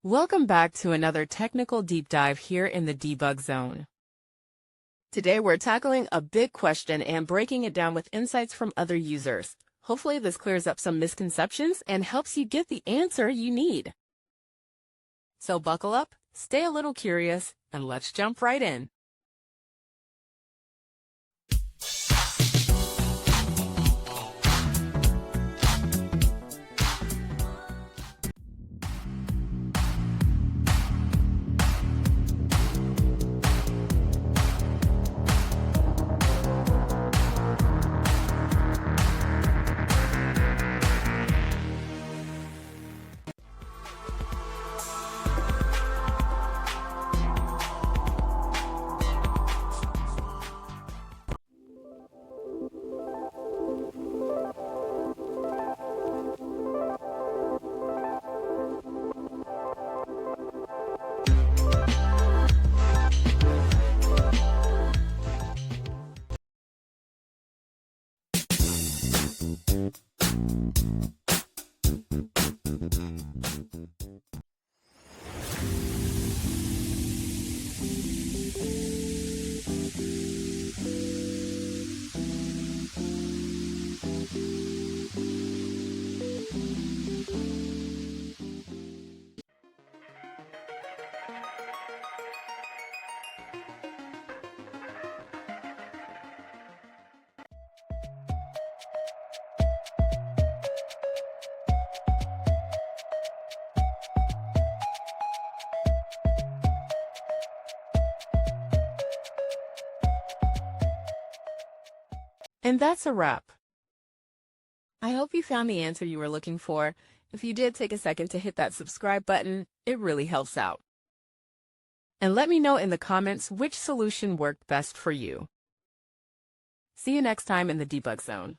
Welcome back to another technical deep dive here in the debug zone. Today we're tackling a big question and breaking it down with insights from other users. Hopefully this clears up some misconceptions and helps you get the answer you need. So buckle up, stay a little curious, and let's jump right in. And that's a wrap. I hope you found the answer you were looking for. If you did, take a second to hit that subscribe button. It really helps out. And let me know in the comments which solution worked best for you. See you next time in the debug zone.